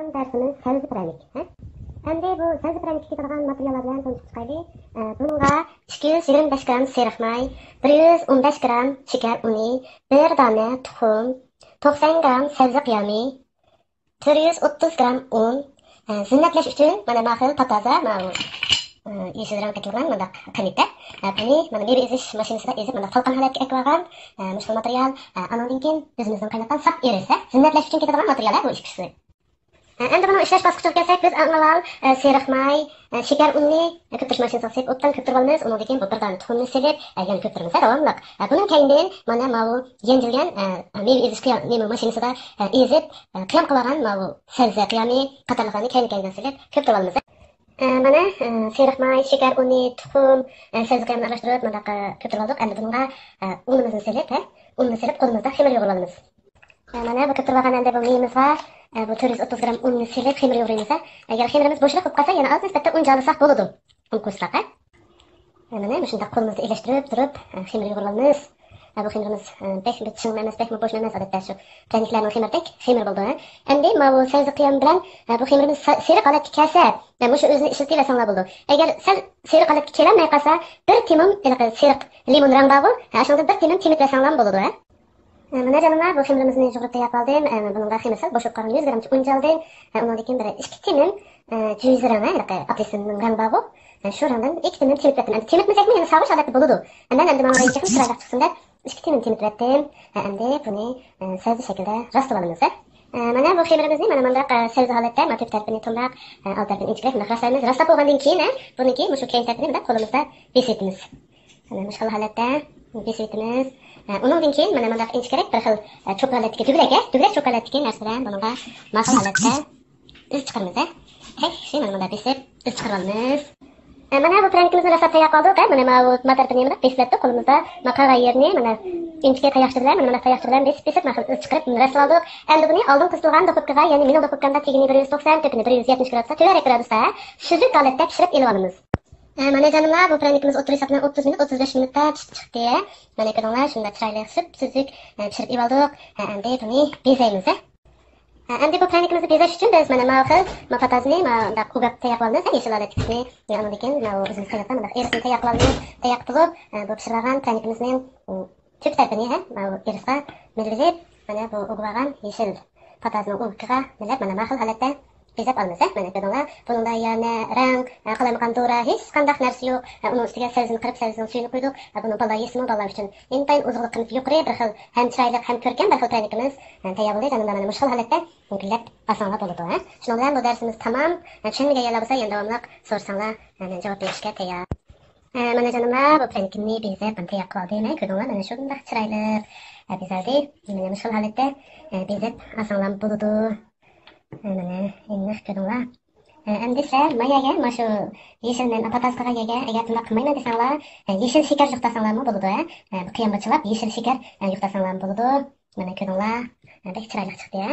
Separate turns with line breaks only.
Bugün dersimiz sebze prənik. Endi bu sebze prənikə ketadigan materiallar bilan tanışib chiqaylik. Bunga 225 gram seriq may, 115 gram şeker uni, 1 dona tuxum, 90 gram sebze qiyami, 430 gram un, zinnatlash uchun mana bu xil pataza, mana yeşil rang qilgan mana qanita. Buni mana meva ezish mashinasida ezib mana talqon holatga ekib mushkul material. Andan keyin bizimizning qaynatgan sap erisa, zinnatlash uchun ketadigan materiallar bu ikkisi. Endi buni ishlash bosqichiga kelsak, biz avval seriq may, shakar unni ko'pirish mashinasiga solib, o'tdan ko'pirib olamiz. Undan keyin bir dona tuxumni silib, yana ko'piramiz davomli. Bundan keyin mana bu yengilgan meva ezish meva mashinasida ezib, qiyam qilgan mana bu sabza qiyami qatorlarni keyin silib, ko'pirib olamiz. Mana seriq may, shakar uni, tuxum, sabza qiyamini aralashtirib, mana ko'pirib oldik. Endi bunga unimizni silib, qo'limizda xamir yo'g'irib olamiz. Mana bu ko'pirib olgan endi bu meyamiz var. Bu 430 gram unni silib xamir yo'g'raymiz. Agar xamirimiz bo'shroq bo'lib qolsa, yana oz nisbatda un jalasak bo'ladi. Un qo'shsak. Mana shunda qo'limizni elashtirib turib xamir yo'g'irib olamiz. Bu xamirimiz pek bitishim emas, pek bo'sh emas, odatda shu praniklarning xamirdek xamir bo'ldi. Endi mana bu sabzi qiyam bilan bu xamirimiz seriq holatga kelsa, mana shu o'zini ishlatib olsanglar bo'ldi. Agar sal seriq holatga kelmay qolsa, bir timim seriq limon rang bor, shunda bir timim temit olsanglar bo'ladi. Mana canımlar bu xamirimizni yig'ib tayyor qildim. Bunga xamirsa bo'shib qolgan 100 gram un jaldim. Undan keyin bir 2 timim juiz rang, apelsinning rangi bor. Shu rangdan 2 timim temit etdim. Endi temitmasakmi yana savish holatda bo'ladi. Endi mana bunga chiqib chiroyli chiqsin deb 2 timim temit etdim. Endi buni sabzi shaklida rostib olamiz. Mana bu xamirimizni mana bundaq sabzi holatda, mana to'p tarafini to'mroq, alt tarafini inchikroq rostlaymiz. Rostlab bo'lgandan keyin buniki shu keyin tarafini bilan qo'limizda besitimiz. Mana shu holatda besitimiz. Undan keyin mana bundaq inchikroq bir xil chokoladga tugrak chokoladga narsadan bunga ma'qul holatda iz chiqaramiz. Mana bunda besib iz chiqaramiz. Mana bu pranikimizni rostlab tayyor qildik. Mana bu matarpini ham beslatdik qo'limizda. Maqaga yerni mana inchikroq tayoqcha bilan mana tayoqcha bilan besib ma'qul iz chiqarib rostladik. Endi buni oldin qisilgan duxovkaga, ya'ni mini duxovkada tegini 190, tepini 170 gradusda, to'g'ri gradusda shirik holatda pishirib olamiz. Mana canımlar bu pranikimiz 30 minut 35 minutda pishib chiqdi. Mana ko'ringlar, shunda chiroyli suzuk pishirib oldik. Endi buni bezaymiz. Endi bu pranikimizni bezash uchun biz mana ma'qul patazni mana quvab tayyor qilamiz. Yeşil odatni, undan keyin mana o'zimiz qaynatgan mana erisini tayyor qilamiz. Tayyor qilib, bu pishirgan pranikimizning ko'p tarafini mana erisga milib, mana bu o'g'ilgan yeşil patazni o'qiga milib, mana ma'qul holatda bezab olamiz. Mana ko'ringlar, bunda yana rang, qalamaqan dora hech qanday narsa yo'q. Uni ustiga sabzini qirib, sabzining suyini qo'ydik. Buni bala yesin, bala uchun intayin oziqlik yuqori bir xil ham chiroyli, ham ko'rkam bir xil pranikimiz tayyor bo'ldi. Mana mushkul holatda munkillab osonlab bo'ladi. Shuning bilan bu darsimiz tamom. Tushunmaganlar bo'lsa, yana davomli so'rasanglar, javob berishga tayyor. Mana canımlar, bu pranikimni bezab tayyor qildim. Ko'ringlar, mana shunday chiroyli bezaldi. Mana mushkul holatda bezab osonlab bo'ladi. Mana endi ko'ringlar. Endi sizlar mayaga mana shu yeshilni pataskaga agar bunday qilmayman desanglar, yeshil shakar yuqtasanglarmi bo'ladi. Bu qiyamga chilab yeshil shakar yuqtasanglar bo'ladi. Mana ko'ringlar, endi chiroyli chiqdi.